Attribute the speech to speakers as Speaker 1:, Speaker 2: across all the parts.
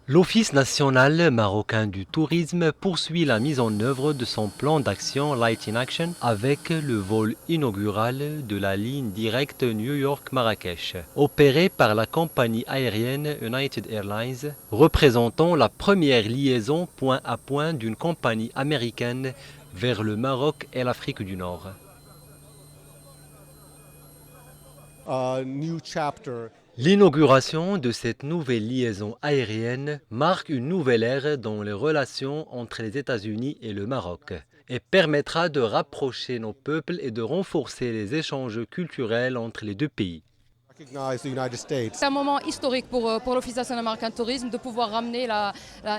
Speaker 1: L'Office national marocain du tourisme poursuit la mise en œuvre de son plan d'action Light in Action avec le vol inaugural de la ligne directe New York-Marrakech, opérée par la compagnie aérienne United Airlines, représentant la première liaison point à point d'une compagnie américaine vers le Maroc et l'Afrique du Nord. L'inauguration de cette nouvelle liaison aérienne marque une nouvelle ère dans les relations entre les États-Unis et le Maroc et permettra de rapprocher nos peuples et de renforcer les échanges culturels entre les deux pays.
Speaker 2: C'est un moment historique pour l'Office national marocain de tourisme de pouvoir ramener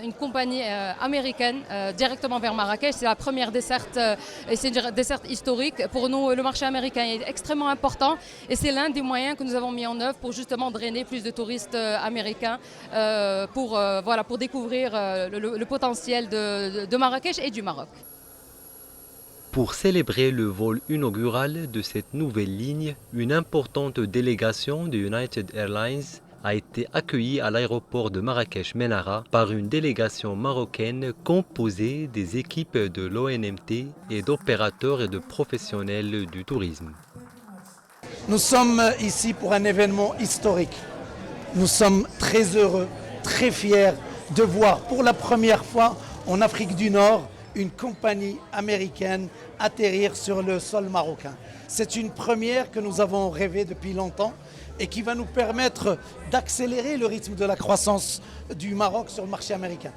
Speaker 2: une compagnie américaine directement vers Marrakech. C'est la première desserte et c'est une desserte historique. Pour nous, le marché américain est extrêmement important et c'est l'un des moyens que nous avons mis en œuvre pour justement drainer plus de touristes américains pour découvrir le potentiel de Marrakech et du Maroc.
Speaker 1: Pour célébrer le vol inaugural de cette nouvelle ligne, une importante délégation de United Airlines a été accueillie à l'aéroport de Marrakech-Menara par une délégation marocaine composée des équipes de l'ONMT et d'opérateurs et de professionnels du tourisme.
Speaker 3: Nous sommes ici pour un événement historique. Nous sommes très heureux, très fiers de voir pour la première fois en Afrique du Nord une compagnie américaine atterrir sur le sol marocain. C'est une première que nous avons rêvé depuis longtemps et qui va nous permettre d'accélérer le rythme de la croissance du Maroc sur le marché américain.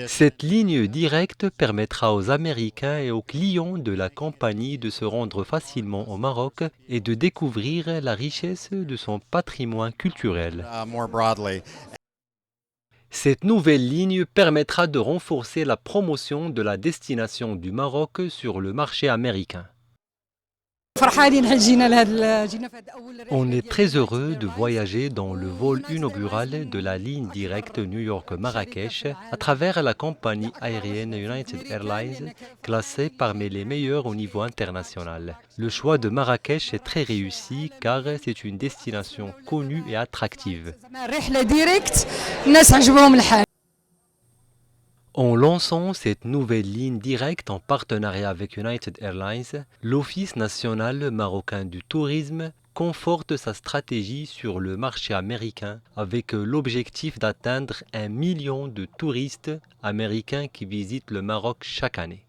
Speaker 1: Cette ligne directe permettra aux Américains et aux clients de la compagnie de se rendre facilement au Maroc et de découvrir la richesse de son patrimoine culturel. Cette nouvelle ligne permettra de renforcer la promotion de la destination du Maroc sur le marché américain. On est très heureux de voyager dans le vol inaugural de la ligne directe New York-Marrakech à travers la compagnie aérienne United Airlines, classée parmi les meilleures au niveau international. Le choix de Marrakech est très réussi car c'est une destination connue et attractive. En lançant cette nouvelle ligne directe en partenariat avec United Airlines, l'Office national marocain du tourisme conforte sa stratégie sur le marché américain avec l'objectif d'atteindre 1 million de touristes américains qui visitent le Maroc chaque année.